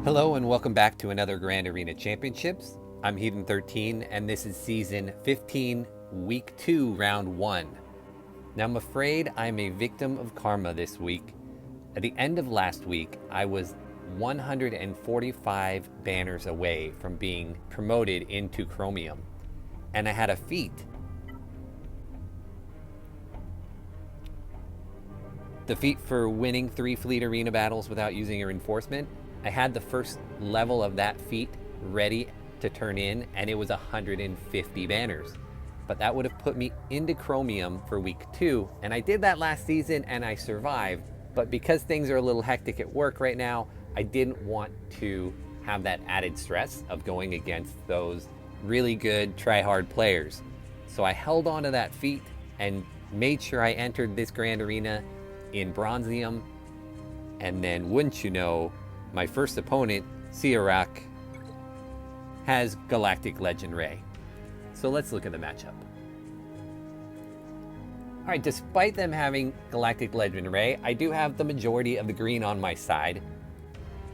Hello and welcome back to another Grand Arena Championships. I'm Heathen13 and this is Season 15, Week 2, Round 1. Now I'm afraid I'm a victim of karma this week. At the end of last week, I was 145 banners away from being promoted into Chromium. And I had a feat. The feat for winning 3 fleet arena battles without using a reinforcement. I had the first level of that feat ready to turn in, and it was 150 banners. But that would have put me into Chromium for week 2, and I did that last season and I survived. But because things are a little hectic at work right now, I didn't want to have that added stress of going against those really good try-hard players. So I held on to that feat and made sure I entered this Grand Arena in Bronzium, and then wouldn't you know, my first opponent, SWGOH, has Galactic Legend Ray. So let's look at the matchup. Alright, despite them having Galactic Legend Ray, I do have the majority of the green on my side.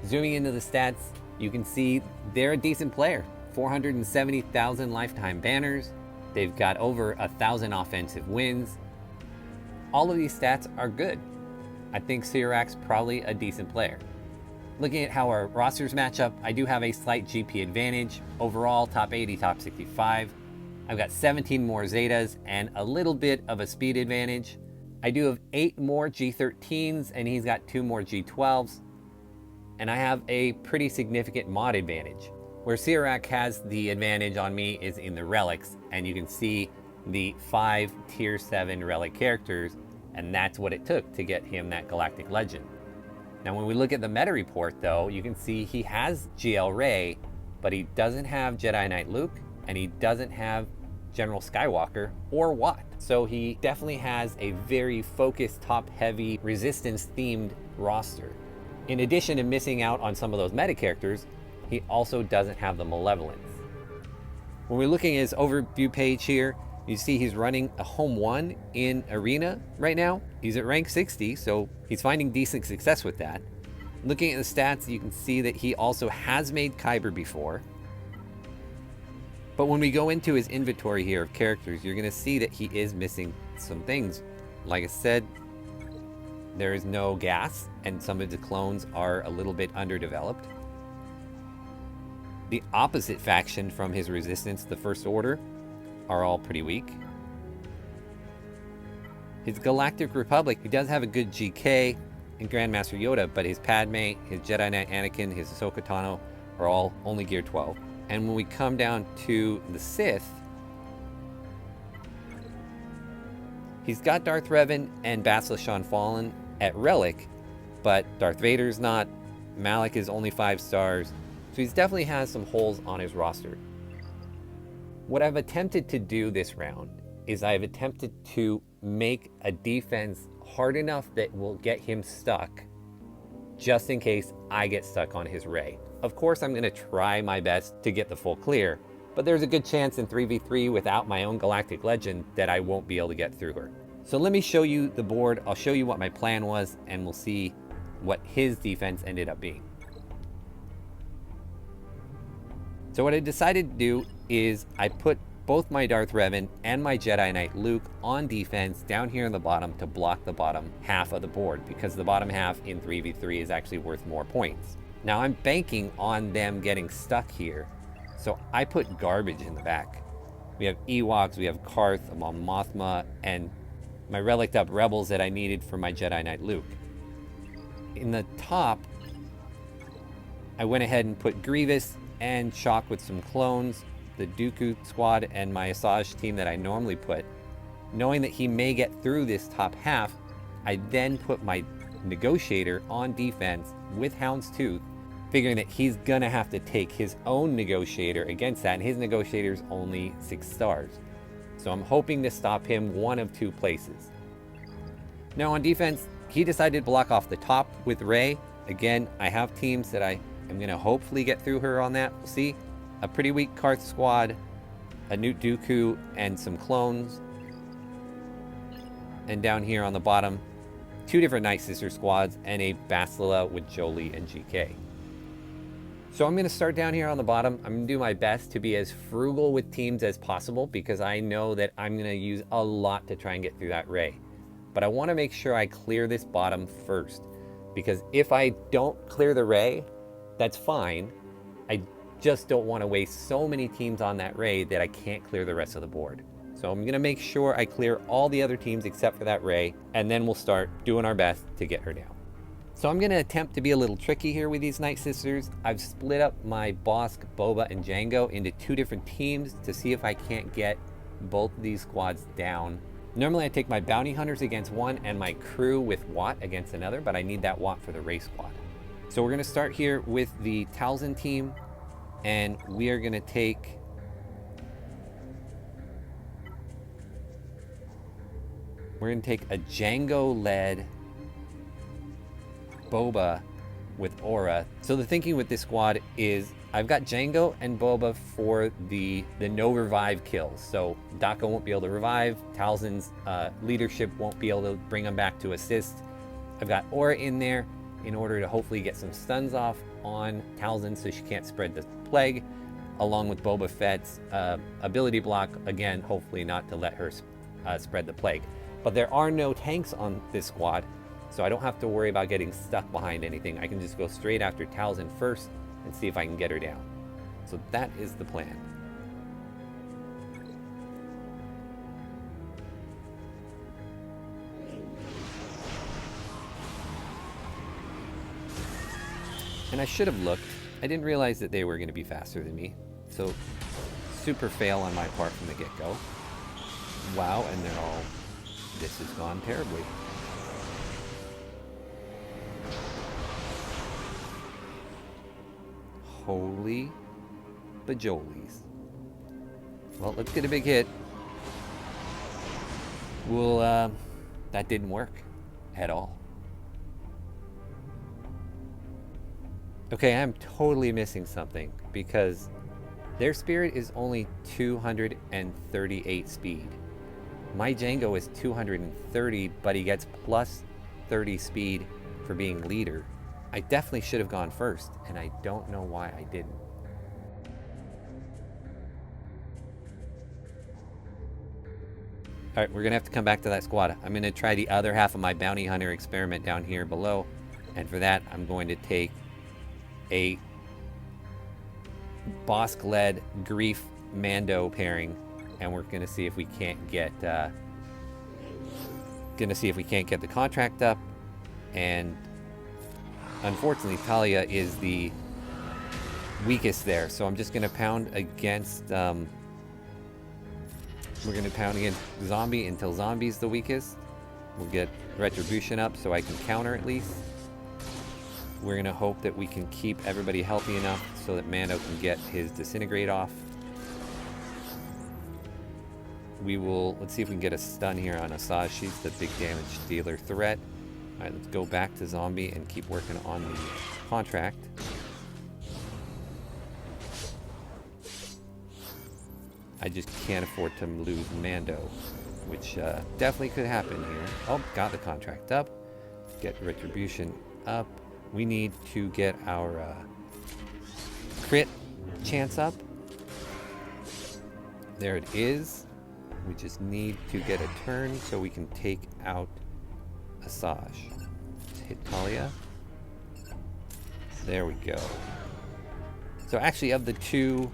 Zooming into the stats, you can see they're a decent player. 470,000 lifetime banners. They've got over 1,000 offensive wins. All of these stats are good. I think SWGOH's probably a decent player. Looking at how our rosters match up, I do have a slight GP advantage. Overall, top 80, top 65. I've got 17 more Zetas and a little bit of a speed advantage. I do have 8 more G13s and he's got 2 more G12s. And I have a pretty significant mod advantage. Where SWGOH has the advantage on me is in the relics, and you can see the 5 tier 7 relic characters, and that's what it took to get him that Galactic Legend. Now when we look at the meta report though, you can see he has GL Ray, but he doesn't have Jedi Knight Luke, and he doesn't have General Skywalker or Watt. So he definitely has a very focused, top-heavy, resistance-themed roster. In addition to missing out on some of those meta characters, he also doesn't have the Malevolence. When we're looking at his overview page here, you see he's running a home 1 in Arena right now. He's at rank 60, so he's finding decent success with that. Looking at the stats, you can see that he also has made Kyber before. But when we go into his inventory here of characters, you're going to see that he is missing some things. Like I said, there is no gas, and some of the clones are a little bit underdeveloped. The opposite faction from his resistance, the First Order, are all pretty weak. His Galactic Republic, he does have a good GK and Grandmaster Yoda, but his Padme, his Jedi Knight Anakin, his Ahsoka Tano are all only gear 12. And when we come down to the Sith, he's got Darth Revan and Basilisk Shan Fallen at Relic, but Darth Vader's not, Malak is only 5 stars, so he definitely has some holes on his roster. What I've attempted to do this round is I've attempted to make a defense hard enough that will get him stuck, just in case I get stuck on his Ray. Of course, I'm going to try my best to get the full clear, but there's a good chance in 3v3 without my own Galactic Legend that I won't be able to get through her. So let me show you the board. I'll show you what my plan was, and we'll see what his defense ended up being. So what I decided to do is I put both my Darth Revan and my Jedi Knight Luke on defense down here in the bottom to block the bottom half of the board, because the bottom half in 3v3 is actually worth more points. Now I'm banking on them getting stuck here, so I put garbage in the back. We have Ewoks, we have Karth, Mon Mothma, and my relicked up rebels that I needed for my Jedi Knight Luke. In the top, I went ahead and put Grievous and Shock with some clones, the Dooku squad, and my Asajj team that I normally put. Knowing that he may get through this top half, I then put my Negotiator on defense with Houndstooth, figuring that he's gonna have to take his own Negotiator against that, and his Negotiator's only 6 stars. So I'm hoping to stop him one of 2 places. Now on defense, he decided to block off the top with Rey. Again, I have teams that I'm gonna hopefully get through her on that. We'll see. A pretty weak Karth squad, a Newt Dooku, and some clones. And down here on the bottom, 2 different Night Sister squads and a Bastila with Jolie and GK. So I'm going to start down here on the bottom. I'm going to do my best to be as frugal with teams as possible because I know that I'm going to use a lot to try and get through that ray. But I want to make sure I clear this bottom first, because if I don't clear the ray, that's fine. I just don't want to waste so many teams on that ray that I can't clear the rest of the board. So I'm going to make sure I clear all the other teams except for that ray, and then we'll start doing our best to get her down. So I'm going to attempt to be a little tricky here with these Night Sisters. I've split up my Bosk, Boba, and Django into 2 different teams to see if I can't get both of these squads down. Normally I take my bounty hunters against one and my crew with Watt against another, but I need that Watt for the race squad. So we're going to start here with the Talzin team, and we are going to take a Django-led Boba with Aura. So the thinking with this squad is I've got Django and Boba for the no revive kills. So Daka won't be able to revive. Talzin's leadership won't be able to bring him back to assist. I've got Aura in there in order to hopefully get some stuns off on Talzin so she can't spread the plague, along with Boba Fett's ability block, again, hopefully not to let her spread the plague. But there are no tanks on this squad, so I don't have to worry about getting stuck behind anything. I can just go straight after Talzin first and see if I can get her down. So that is the plan. And I should have looked. I didn't realize that they were going to be faster than me. So super fail on my part from the get-go. Wow, and they're all... This has gone terribly. Holy bajolies. Well, let's get a big hit. Well, that didn't work at all. Okay, I'm totally missing something because their spirit is only 238 speed. My Django is 230, but he gets plus 30 speed for being leader. I definitely should have gone first, and I don't know why I didn't. All right, we're gonna have to come back to that squad. I'm gonna try the other half of my bounty hunter experiment down here below, and for that, I'm going to take a Bosk-led Grief Mando pairing, and we're gonna see if we can't get the contract up. And unfortunately, Talia is the weakest there, so I'm just gonna pound against. We're gonna pound against Zombie until Zombie's the weakest. We'll get Retribution up so I can counter at least. We're gonna hope that we can keep everybody healthy enough so that Mando can get his Disintegrate off. We will, let's see if we can get a stun here on Asajj. She's the big damage dealer threat. All right, let's go back to Zombie and keep working on the contract. I just can't afford to lose Mando, which definitely could happen here. Oh, got the contract up. Get Retribution up. We need to get our crit chance up. There it is. We just need to get a turn so we can take out Asajj. Let's hit Talia. There we go. So actually, of the two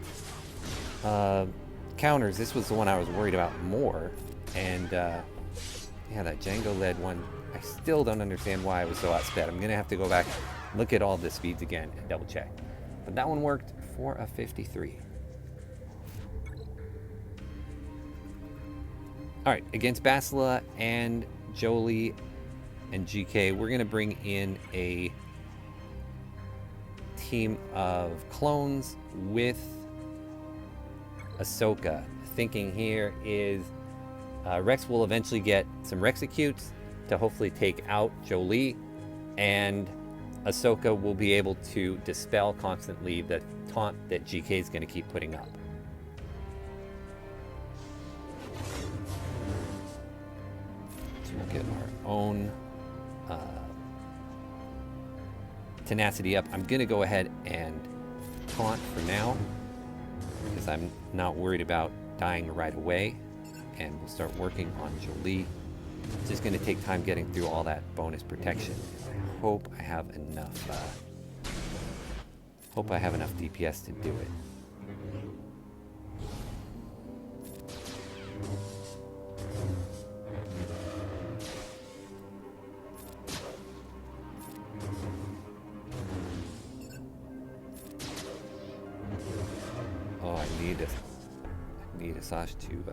counters, this was the one I was worried about more. And yeah, that Django-led one, I still don't understand why I was so outsped. I'm going to have to go back, look at all the speeds again, and double check. But that one worked for a 53. All right, against Basila and Jolie and GK, we're going to bring in a team of clones with Ahsoka. Thinking here is Rex will eventually get some Rexecutes to hopefully take out Jolie, and Ahsoka will be able to dispel constantly the taunt that GK is going to keep putting up. So we'll get our own tenacity up. I'm going to go ahead and taunt for now, because I'm not worried about dying right away. And we'll start working on Jolie. It's just going to take time getting through all that bonus protection. I hope I have enough. Hope I have enough DPS to do it. Oh, I need a Sash to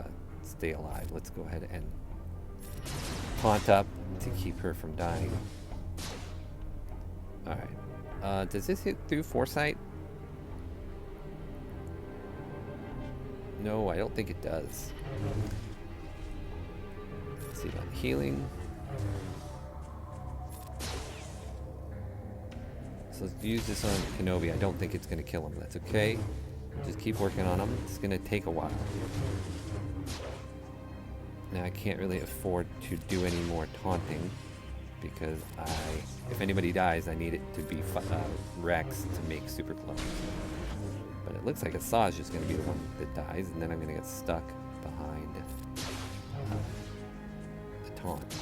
stay alive. Let's go ahead and taunt up to keep her from dying. Alright. Does this hit through Foresight? No, I don't think it does. Let's see about healing. So let's use this on Kenobi. I don't think it's going to kill him. That's okay. Just keep working on him. It's going to take a while. Now I can't really afford to do any more taunting because if anybody dies, I need it to be Rex to make super clones. But it looks like Asajj is going to be the one that dies, and then I'm going to get stuck behind the taunt.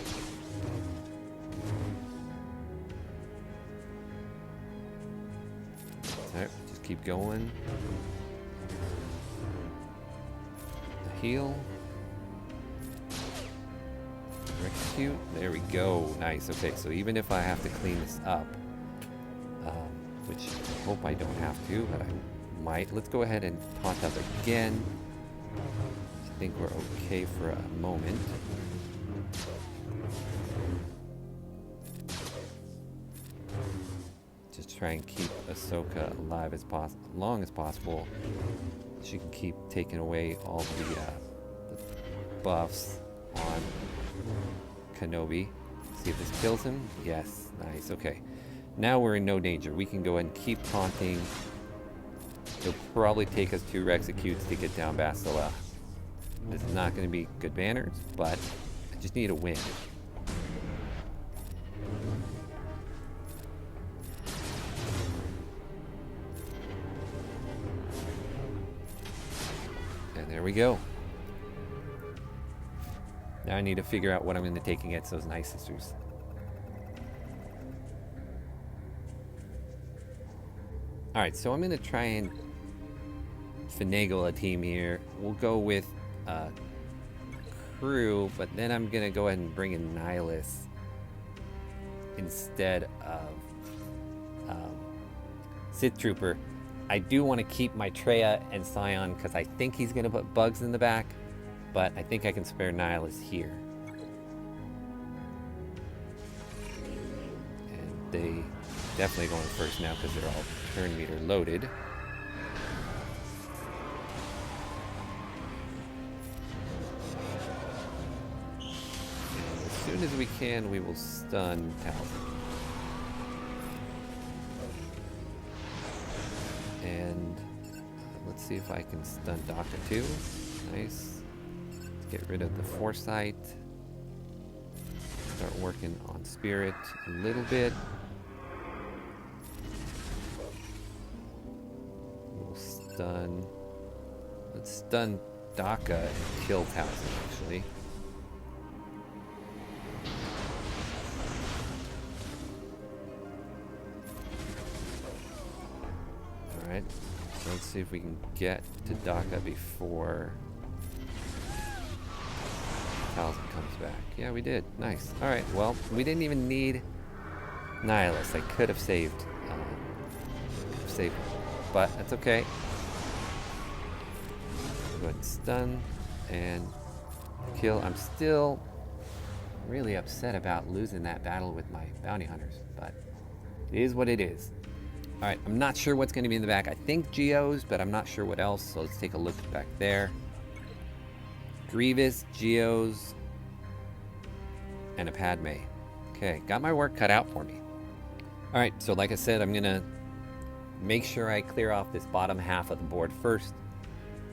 Alright, just keep going. The heal. Execute. There we go. Nice. Okay, so even if I have to clean this up, which I hope I don't have to, but I might. Let's go ahead and taunt up again. I think we're okay for a moment. Just try and keep Ahsoka alive as long as possible. She can keep taking away all the buffs on Kenobi. See if this kills him. Yes. Nice. Okay. Now we're in no danger. We can go ahead and keep taunting. It'll probably take us 2 executes to get down Bastila. This is not going to be good banners, but I just need a win. And there we go. Now I need to figure out what I'm going to take against those Night Sisters. Alright, so I'm going to try and finagle a team here. We'll go with Crew, but then I'm going to go ahead and bring in Nihilus instead of Sith Trooper. I do want to keep my Traya and Scion because I think he's going to put bugs in the back. But I think I can spare Nihilus here. And they definitely going first now because they're all turn meter loaded. And as soon as we can, we will stun Talzin. And let's see if I can stun Daka too. Nice. Get rid of the Foresight. Start working on Spirit a little bit. We'll stun. Let's stun Daka and kill Talzin, actually. Alright. So let's see if we can get to Daka before Talzin comes back. Yeah, we did. Nice. Alright, well, we didn't even need Nihilus. I could have saved him. But that's okay. Go ahead and stun and kill. I'm still really upset about losing that battle with my bounty hunters, but it is what it is. Alright, I'm not sure what's going to be in the back. I think Geos, but I'm not sure what else, so let's take a look back there. Grievous, Geos, and a Padme. Okay, got my work cut out for me. Alright, so like I said, I'm going to make sure I clear off this bottom half of the board first,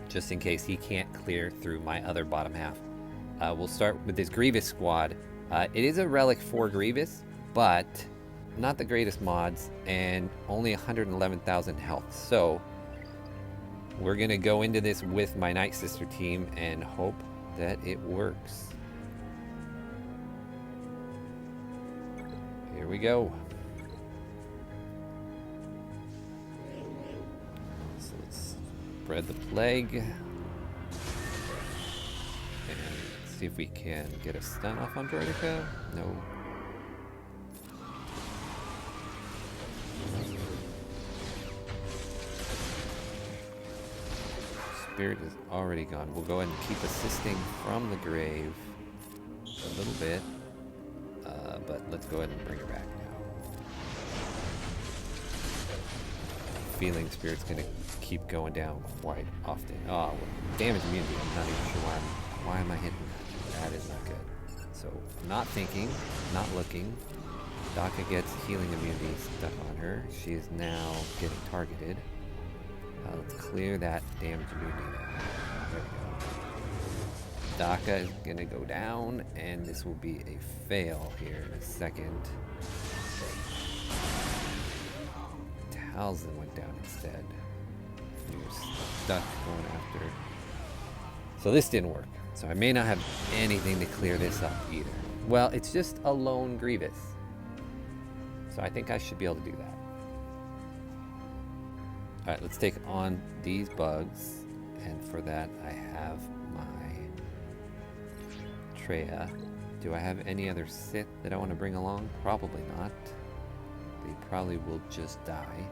just in case he can't clear through my other bottom half. We'll start with this Grievous squad. It is a Relic 4 Grievous, but not the greatest mods, and only 111,000 health. So we're gonna go into this with my Night Sister team and hope that it works. Here we go. So let's spread the plague. And see if we can get a stun off on Droidica. No. Spirit is already gone. We'll go ahead and keep assisting from the grave a little bit. But let's go ahead and bring her back now. Feeling Spirit's gonna keep going down quite often. Oh, damage immunity. I'm not even sure why am I hitting that? That is not good. So, not thinking, not looking. Daka gets healing immunity stuck on her. She is now getting targeted. Let's clear that damage immunity now. There we go. Daka is gonna go down, and this will be a fail here in a second. Talzin went down instead. He was stuck going after. So this didn't work. So I may not have anything to clear this up either. Well, it's just a lone Grievous. So I think I should be able to do that. Alright, let's take on these bugs. And for that, I have my Treya. Do I have any other Sith that I want to bring along? Probably not. They probably will just die.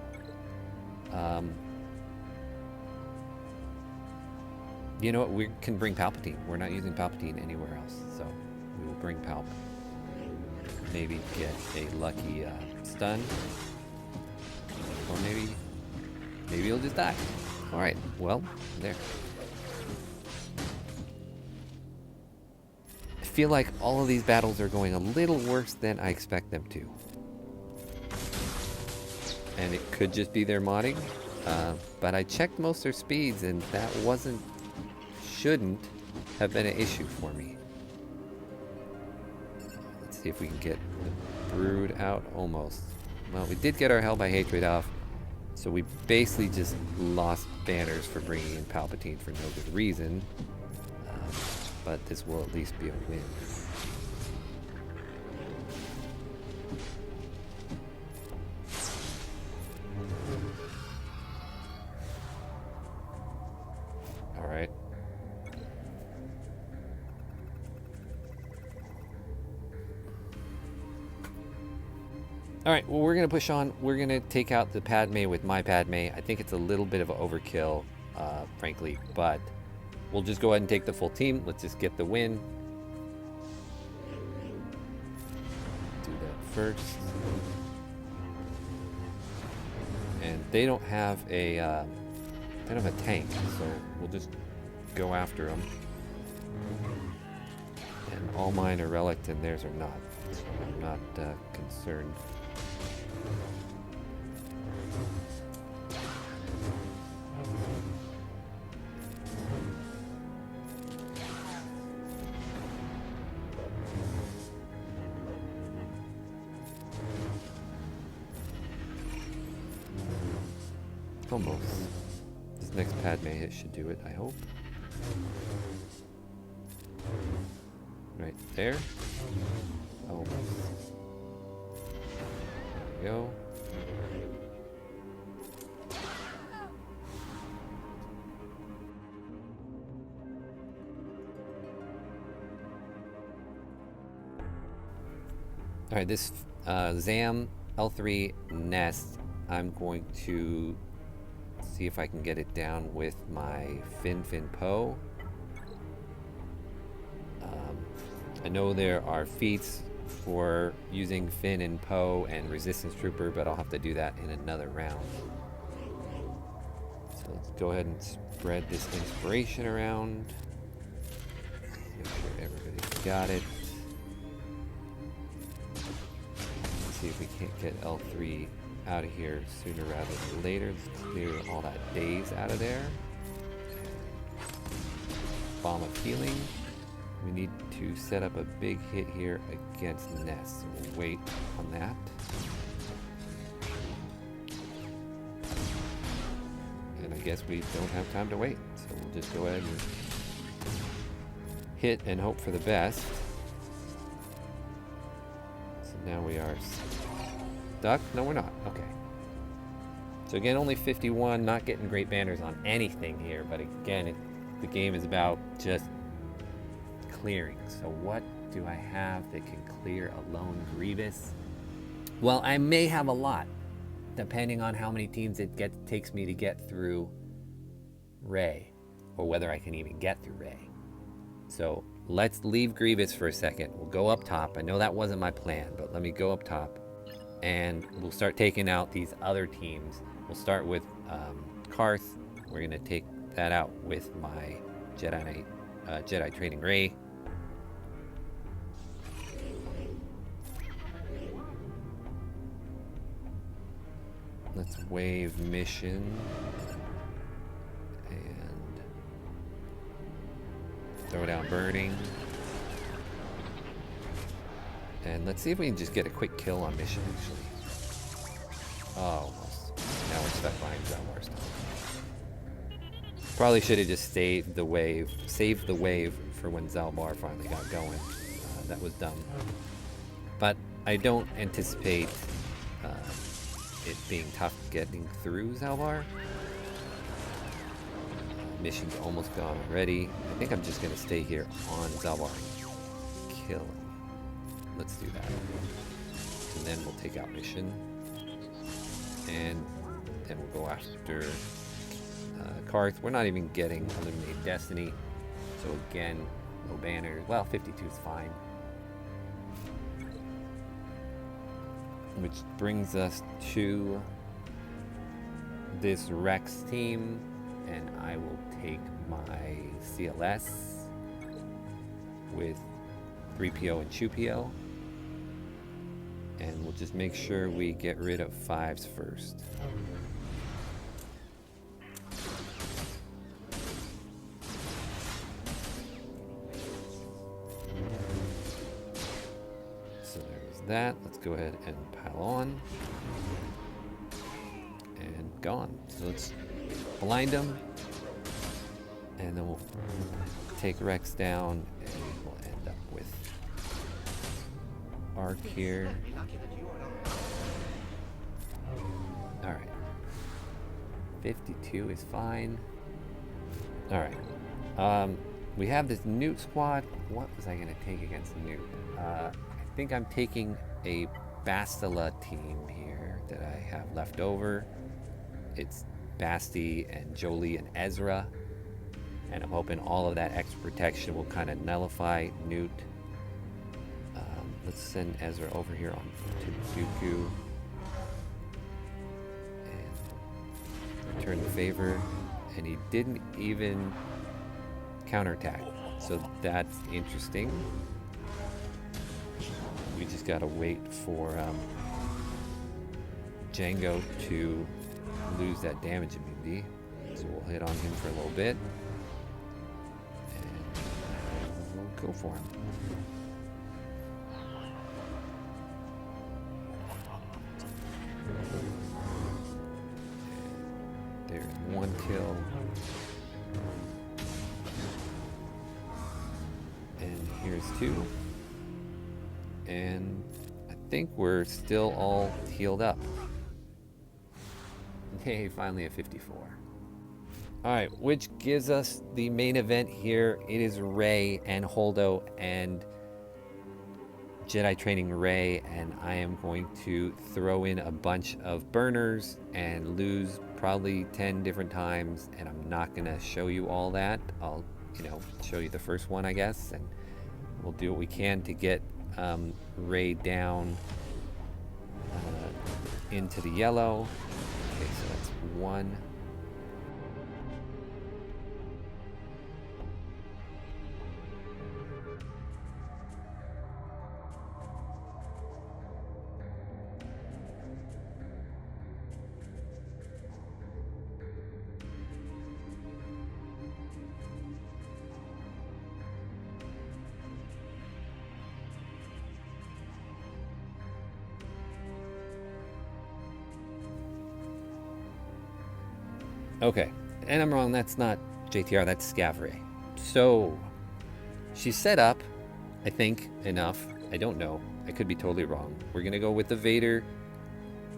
You know what? We can bring Palpatine. We're not using Palpatine anywhere else, so we will bring Palp. Maybe get a lucky stun, or maybe he'll just die. All right. Well, there. I feel like all of these battles are going a little worse than I expect them to. And it could just be their modding. But I checked most of their speeds, and that shouldn't have been an issue for me. Let's see if we can get the Brood out almost. Well, we did get our Hell by Hatred off, so we basically just lost banners for bringing in Palpatine for no good reason. But this will at least be a win. Alright. Alright, well, we're going to push on. We're going to take out the Padme with my Padme. I think it's a little bit of an overkill, frankly, but we'll just go ahead and take the full team. Let's just get the win. Do that first. And they don't have a tank, so we'll just go after them. And all mine are relict and theirs are not, so I'm not concerned. Almost. This next Padme hit should do it, I hope. Right there. Almost. There we go. Alright, this Zam L3 nest, I'm going to see if I can get it down with my Fin Poe. I know there are feats for using Fin and Poe and Resistance Trooper, but I'll have to do that in another round. So let's go ahead and spread this inspiration around. Make sure everybody's got it. Let's see if we can't get L3 out of here sooner rather than later. Let's clear all that daze out of there. Bomb of healing. We need to set up a big hit here against Nest, so we'll wait on that. And I guess we don't have time to wait. So we'll just go ahead and hit and hope for the best. So now we are stuck. No, we're not. Okay. So again, only 51, not getting great banners on anything here. But again, the game is about just clearing. So what do I have that can clear a lone Grievous? Well, I may have a lot, depending on how many teams it takes me to get through Ray, or whether I can even get through Ray. So let's leave Grievous for a second. We'll go up top. I know that wasn't my plan, but let me go up top, and we'll start taking out these other teams. We'll start with Karth. We're gonna take that out with my Jedi Training Ray. Let's wave mission and throw down burning. And let's see if we can just get a quick kill on mission actually. Oh, almost. Now we're stuck behind Zalbar stuff. Probably should have just saved the wave for when Zalbar finally got going. That was dumb. But I don't anticipate it being tough getting through Zalbar. Mission's almost gone already. I think I'm just gonna stay here on Zalbar and kill him. Let's do that. And then we'll take out mission. And then we'll go after Karth. We're not even getting Eliminate Destiny. So again, no banners. Well, 52 is fine. Which brings us to this Rex team, and I will take my CLS with 3PO and 2PO, and we'll just make sure we get rid of 5s first. So there's that. Let's go ahead and pile on. And gone. So let's blind them. And then we'll take Rex down, and we'll end up with Arc here. Alright. 52 is fine. Alright. We have this Newt squad. What was I going to take against Newt? I think I'm taking a Bastila team here that I have left over. It's Basti and Jolie and Ezra. And I'm hoping all of that extra protection will kind of nullify Newt. Let's send Ezra over here on to Dooku. And return the favor. And he didn't even counterattack. So that's interesting. We just gotta wait for Django to lose that damage immunity. So we'll hit on him for a little bit. And we'll go for him. And there's one kill. And here's two. And I think we're still all healed up. Hey, finally a 54. Alright, which gives us the main event here. It is Rey and Holdo and Jedi Training Rey, and I am going to throw in a bunch of burners and lose probably 10 different times, and I'm not gonna show you all that. I'll, show you the first one, I guess, and we'll do what we can to get Rey down into the yellow. Okay, so that's one. Okay, And I'm wrong, that's not JTR, that's Scavray. So, she's set up, I think, enough. I don't know. I could be totally wrong. We're going to go with the Vader,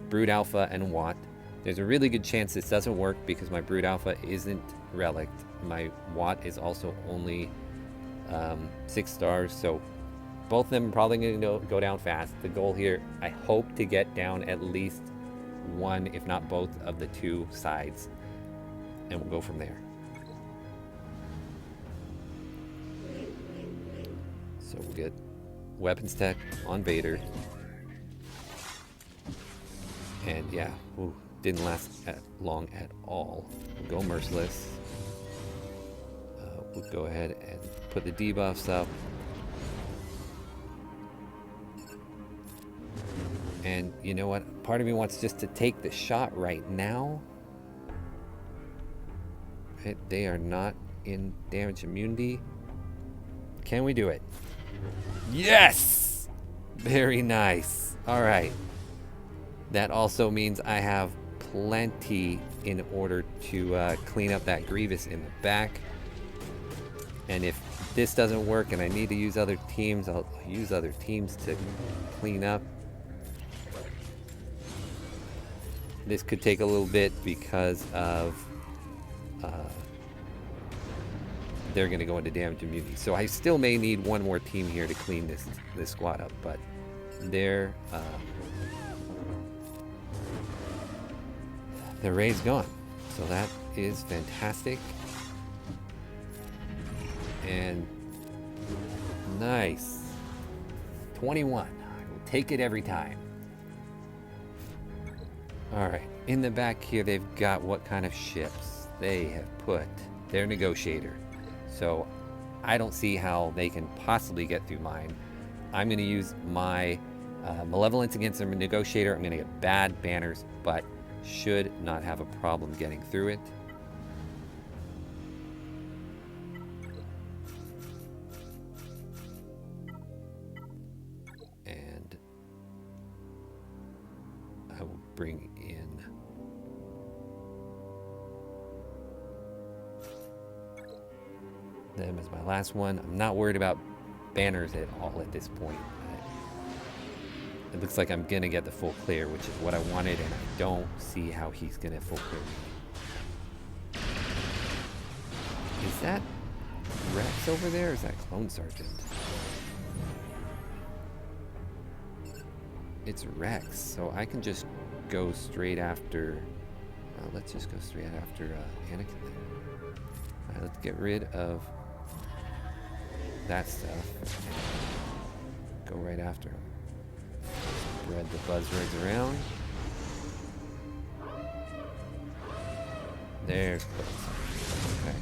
Brood Alpha, and Watt. There's a really good chance this doesn't work because my Brood Alpha isn't relicked. My Watt is also only 6 stars, so both of them are probably going to go down fast. The goal here, I hope to get down at least one, if not both, of the 2 sides, and we'll go from there. So we'll get weapons tech on Vader. And yeah, ooh, didn't last long at all. We'll go merciless. We'll go ahead and put the debuffs up. And you know what? Part of me wants just to take the shot right now. They are not in damage immunity. Can we do it? Yes! Very nice. All right. That also means I have plenty in order to clean up that Grievous in the back. And if this doesn't work and I need to use other teams, I'll use other teams to clean up. This could take a little bit because of they're going to go into damage immunity. So I still may need one more team here to clean this squad up, but their Ray's gone. So that is fantastic. And nice. 21. I will take it every time. Alright, in the back here they've got what kind of ships? They have put their Negotiator. So I don't see how they can possibly get through mine. I'm going to use my Malevolence against the Negotiator. I'm going to get bad banners, but should not have a problem getting through it. And I will bring in them as my last one. I'm not worried about banners at all at this point. It looks like I'm gonna get the full clear, which is what I wanted, and I don't see how he's gonna full clear me. Is that Rex over there, or is that Clone Sergeant? It's Rex, so I can just go straight after. Let's just go straight after Anakin there. All right, let's get rid of that stuff. Go right after him. Spread the buzzwords around. There's close. Okay.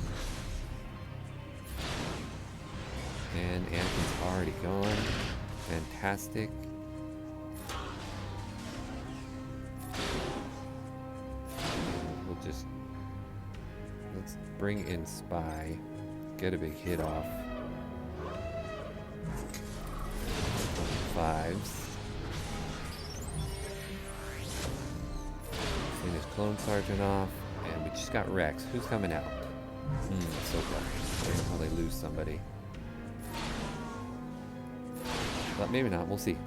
And Anakin's already gone. Fantastic. Let's bring in Spy. Get a big hit off. 5s. Finish Clone Sergeant off. And we just got Rex. Who's coming out? So far. They're gonna probably lose somebody. But maybe not. We'll see.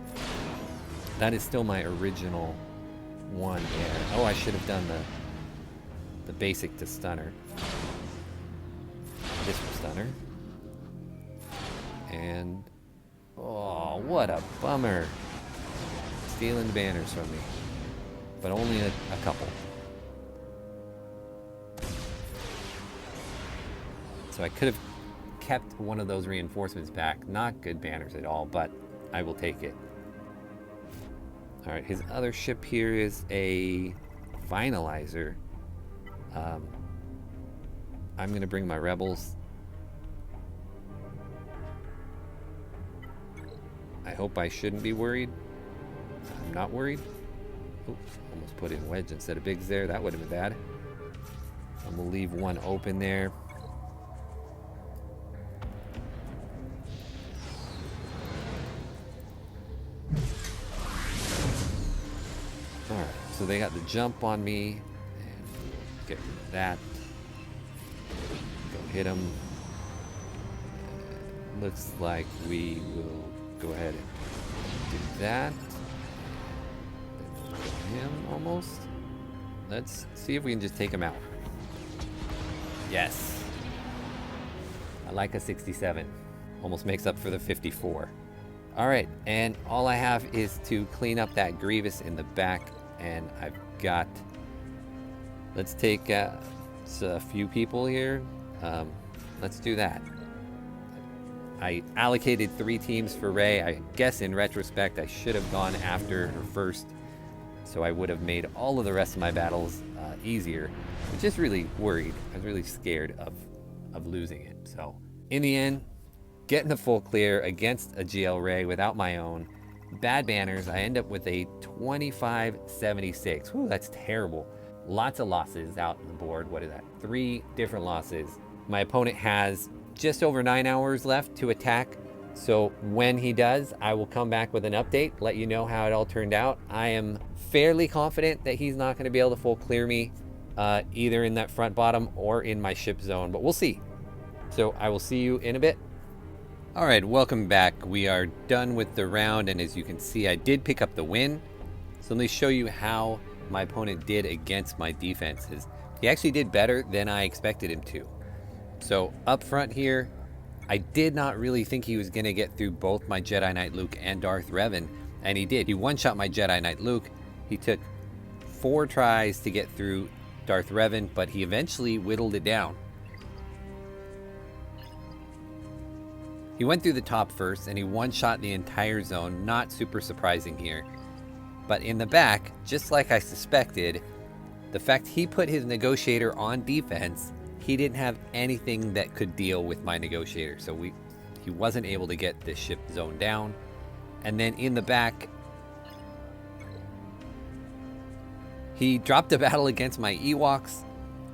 That is still my original one there. Oh, I should have done the basic to stunner. This was stunner. And oh, what a bummer. Stealing banners from me. But only a couple. So I could have kept one of those reinforcements back. Not good banners at all, but I will take it. Alright, his other ship here is a finalizer. I'm going to bring my rebels. I hope I shouldn't be worried. I'm not worried. Oops, almost put in wedge instead of bigs there. That would have been bad. I'm going to leave one open there. Alright, so they got the jump on me. And get rid of that. hit him. Looks like we will go ahead and do that. Him almost. Let's see if we can just take him out. Yes. I like a 67. Almost makes up for the 54. All right, and all I have is to clean up that Grievous in the back, and I've got, let's take a few people here. Let's do that. I allocated 3 teams for Rey. I guess in retrospect, I should have gone after her first, so I would have made all of the rest of my battles easier. I'm just really worried. I was really scared of losing it. So in the end, getting the full clear against a GL Rey without my own. Bad banners. I end up with a 25-76. Whew, that's terrible. Lots of losses out on the board. What is that? 3 different losses. My opponent has just over 9 hours left to attack. So when he does, I will come back with an update, let you know how it all turned out. I am fairly confident that he's not going to be able to full clear me either in that front bottom or in my ship zone, but we'll see. So I will see you in a bit. All right, welcome back. We are done with the round, and as you can see, I did pick up the win. So let me show you how my opponent did against my defenses. He actually did better than I expected him to. So up front here, I did not really think he was going to get through both my Jedi Knight Luke and Darth Revan, and he did. He one-shot my Jedi Knight Luke. He took 4 tries to get through Darth Revan, but he eventually whittled it down. He went through the top first, and he one-shot the entire zone. Not super surprising here. But in the back, just like I suspected, the fact he put his negotiator on defense, he didn't have anything that could deal with my negotiator. So he wasn't able to get this ship zone down. And then in the back, he dropped a battle against my Ewoks.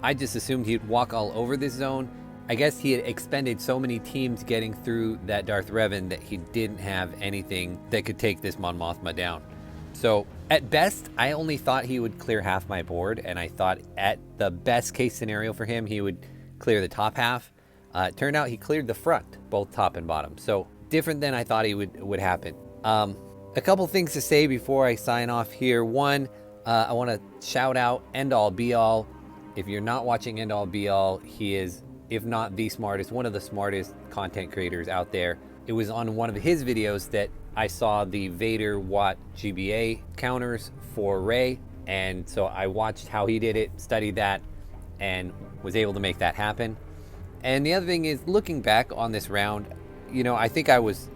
I just assumed he'd walk all over this zone. I guess he had expended so many teams getting through that Darth Revan that he didn't have anything that could take this Mon Mothma down. So at best, I only thought he would clear half my board, and I thought at the best case scenario for him, he would clear the top half. It turned out he cleared the front, both top and bottom. So different than I thought he would happen. A couple things to say before I sign off here. One, I want to shout out End All Be All. If you're not watching End All Be All, he is, if not the smartest, one of the smartest content creators out there. It was on one of his videos that I saw the Vader Watt GBA counters for Rey, and so I watched how he did it, studied that, and was able to make that happen. And the other thing is, looking back on this round, you know, I think I was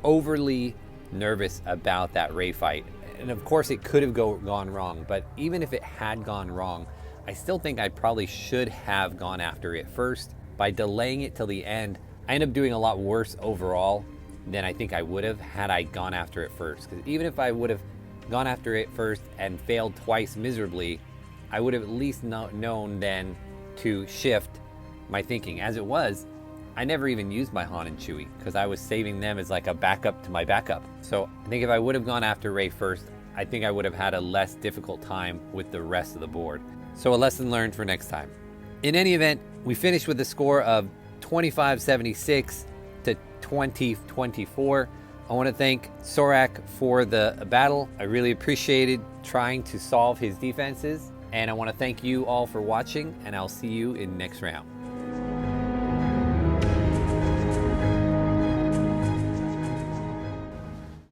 overly nervous about that Rey fight. And of course it could have gone wrong, but even if it had gone wrong, I still think I probably should have gone after it first. By delaying it till the end, I ended up doing a lot worse overall than I think I would have had I gone after it first. Because even if I would have gone after it first and failed twice miserably, I would have at least known then to shift my thinking. As it was, I never even used my Han and Chewie because I was saving them as like a backup to my backup. So I think if I would have gone after Rey first, I think I would have had a less difficult time with the rest of the board. So a lesson learned for next time. In any event, we finished with a score of 25-76 to 20-24. I want to thank Sorak for the battle. I really appreciated trying to solve his defenses. And I want to thank you all for watching, and I'll see you in next round.